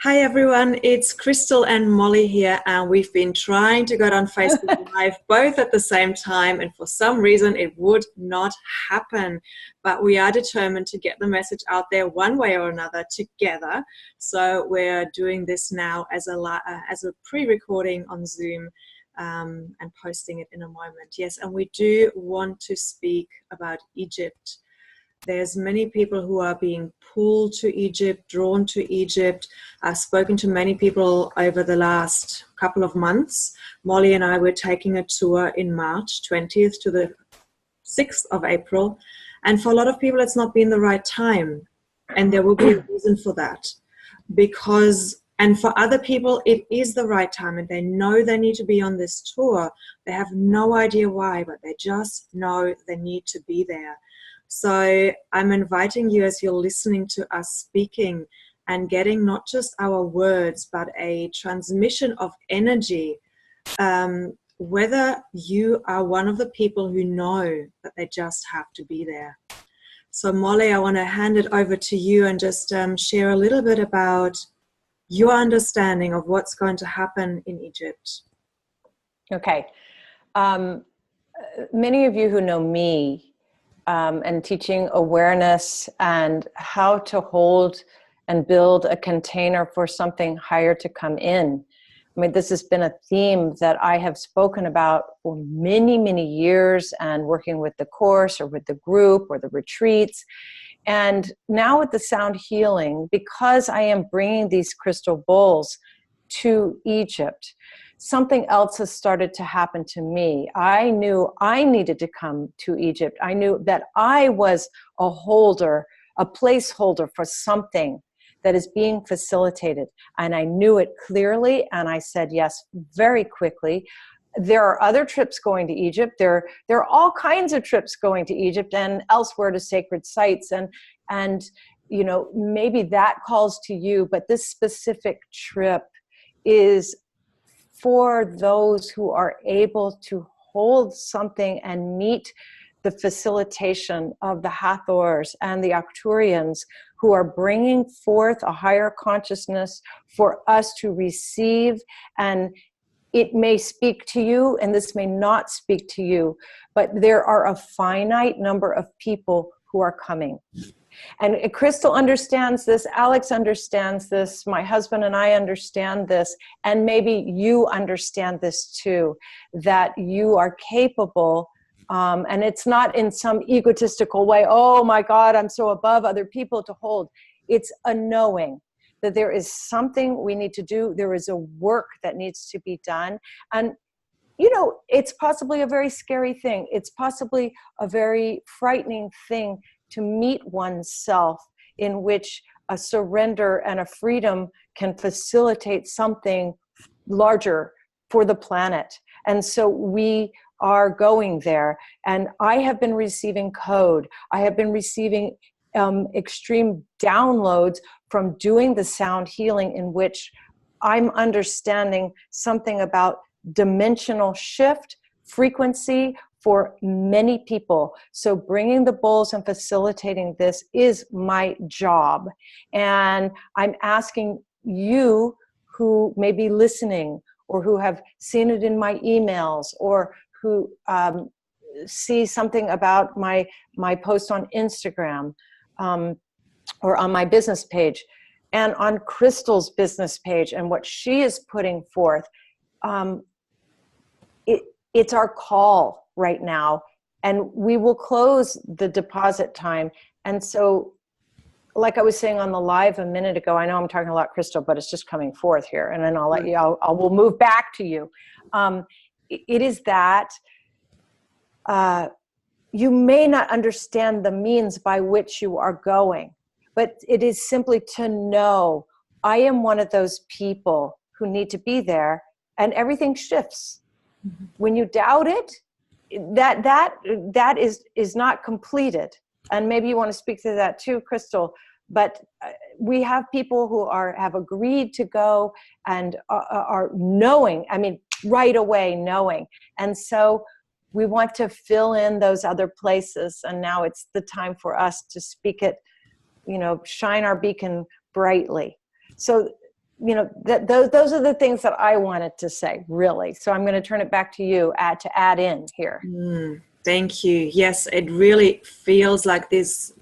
Hi everyone, it's Crystal and Molly here, and we've been trying to get on Facebook Live both at the same time, and for some reason it would not happen. But we are determined to get the message out there one way or another together. So we're doing this now as a pre-recording on Zoom and posting it in a moment. Yes, and we do want to speak about Egypt. There's many people who are being pulled to Egypt, drawn to Egypt. I've spoken to many people over the last couple of months. Molly and I were taking a tour in March 20th to the 6th of April. And for a lot of people, it's not been the right time. And there will be a reason for that. And for other people, it is the right time, and they know they need to be on this tour. They have no idea why, but they just know they need to be there. So I'm inviting you, as you're listening to us speaking and getting not just our words, but a transmission of energy, whether you are one of the people who know that they just have to be there. So Molly, I want to hand it over to you and just share a little bit about your understanding of what's going to happen in Egypt. Okay. Many of you who know me, and teaching awareness and how to hold and build a container for something higher to come in. I mean, this has been a theme that I have spoken about for many, many years, and working with the course or with the group or the retreats. And now with the sound healing, because I am bringing these crystal bowls to Egypt, something else has started to happen to me. I knew I needed to come to Egypt. I knew that I was a holder, a placeholder for something that is being facilitated. And I knew it clearly, and I said yes very quickly. There are other trips going to Egypt. There are all kinds of trips going to Egypt and elsewhere to sacred sites. And you know, maybe that calls to you, but this specific trip is for those who are able to hold something and meet the facilitation of the Hathors and the Arcturians, who are bringing forth a higher consciousness for us to receive. And it may speak to you, and this may not speak to you, but there are a finite number of people who are coming. And Crystal understands this, Alex understands this, my husband and I understand this, and maybe you understand this too, that you are capable, and it's not in some egotistical way, oh my God, I'm so above other people to hold. It's a knowing that there is something we need to do, there is a work that needs to be done, and you know, it's possibly a very scary thing, it's possibly a very frightening thing to meet oneself, in which a surrender and a freedom can facilitate something larger for the planet. And so we are going there. And I have been receiving code. I have been receiving extreme downloads from doing the sound healing, in which I'm understanding something about dimensional shift, frequency, for many people. So bringing the bowls and facilitating this is my job. And I'm asking you who may be listening, or who have seen it in my emails, or who see something about my post on Instagram, or on my business page, and on Crystal's business page, and what she is putting forth. It's our call right now, and we will close the deposit time. And so, like I was saying on the live a minute ago, I know I'm talking a lot, Crystal, but it's just coming forth here, and then I'll let you, we'll move back to you. It is that you may not understand the means by which you are going, but it is simply to know I am one of those people who need to be there, and everything shifts. Mm-hmm. When you doubt it, that is not completed. And maybe you want to speak to that too, Crystal. But we have people who have agreed to go and are knowing, I mean, right away knowing. And so we want to fill in those other places. And now it's the time for us to speak it, you know, shine our beacon brightly. So those are the things that I wanted to say, really. So I'm going to turn it back to you to add in here. Thank you. Yes, it really feels like this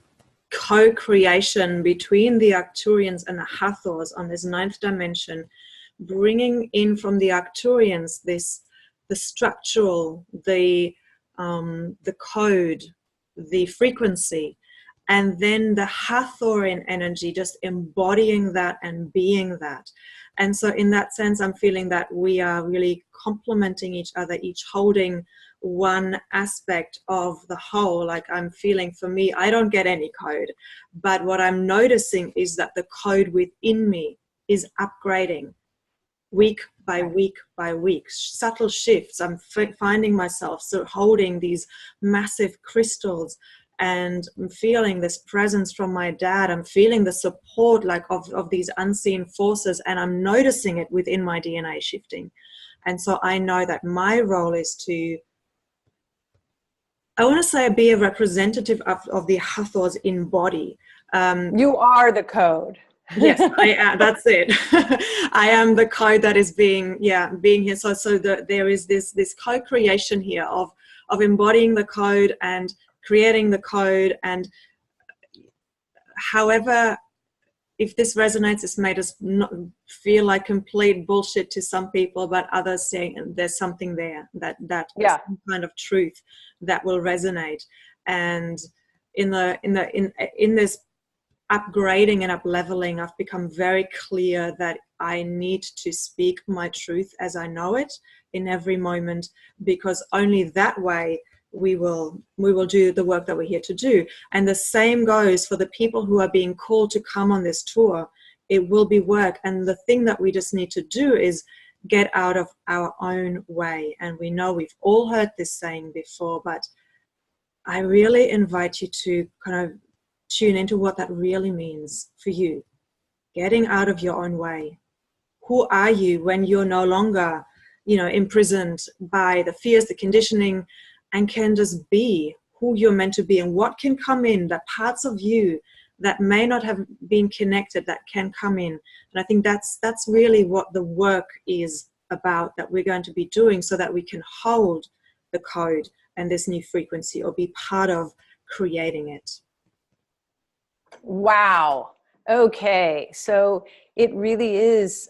co-creation between the Arcturians and the Hathors on this 9th dimension, bringing in from the Arcturians the structural, the code, the frequency, and then the Hathorian energy just embodying that and being that. And so in that sense, I'm feeling that we are really complementing each other, each holding one aspect of the whole. Like I'm feeling, for me, I don't get any code, but what I'm noticing is that the code within me is upgrading week by week by week, subtle shifts. I'm finding myself holding these massive crystals, and I'm feeling this presence from my dad. I'm feeling the support of these unseen forces, and I'm noticing it within my DNA shifting. And so I know that my role is to, I want to say, be a representative of the Hathors in body. You are the code. Yes, that's it. I am the code that is being here. So there is this co-creation here of embodying the code and creating the code. And however, if this resonates, it's made us not feel like complete bullshit to some people, but others saying there's something there that some kind of truth that will resonate. And in this upgrading and up leveling, I've become very clear that I need to speak my truth as I know it in every moment, because only that way we will do the work that we're here to do. And the same goes for the people who are being called to come on this tour. It will be work, and the thing that we just need to do is get out of our own way. And we know we've all heard this saying before, but I really invite you to kind of tune into what that really means for you. Getting out of your own way. Who are you when you're no longer, imprisoned by the fears, the conditioning, and can just be who you're meant to be? And what can come in, that parts of you that may not have been connected, that can come in. And I think that's really what the work is about, that we're going to be doing, so that we can hold the code and this new frequency, or be part of creating it. Wow. Okay. So it really is,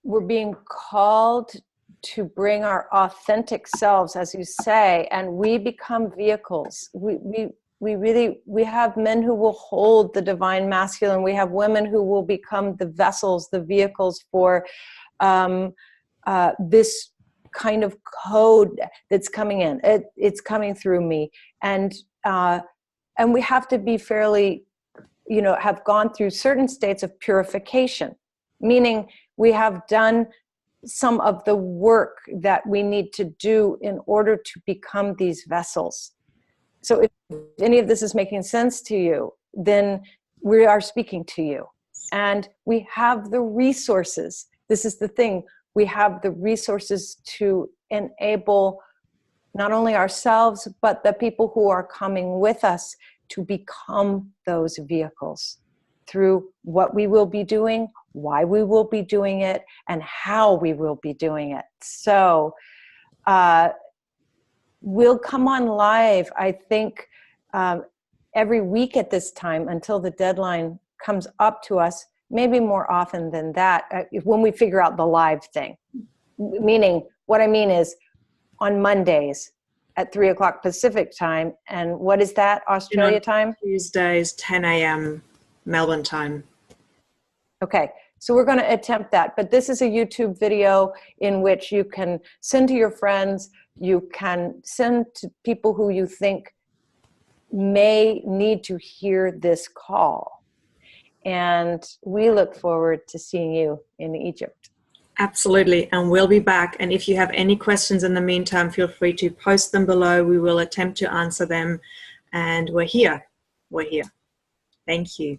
we're being called to bring our authentic selves, as you say, and we become vehicles. We have men who will hold the divine masculine. We have women who will become the vessels, the vehicles for this kind of code that's coming in. It's coming through me. And we have to be fairly, have gone through certain states of purification, meaning we have done some of the work that we need to do in order to become these vessels. So if any of this is making sense to you, then we are speaking to you. And we have the resources. This is the thing. We have the resources to enable not only ourselves, but the people who are coming with us to become those vehicles through what we will be doing, why we will be doing it, and how we will be doing it. So we'll come on live, I think, every week at this time until the deadline comes up to us, maybe more often than that, when we figure out the live thing. Meaning, what I mean is, on Mondays at 3 o'clock Pacific time. And what is that, Australia time? Tuesdays, 10 a.m. Melbourne time. Okay, so we're going to attempt that. But this is a YouTube video in which you can send to your friends. You can send to people who you think may need to hear this call. And we look forward to seeing you in Egypt. Absolutely, and we'll be back. And if you have any questions in the meantime, feel free to post them below. We will attempt to answer them. And we're here. We're here. Thank you.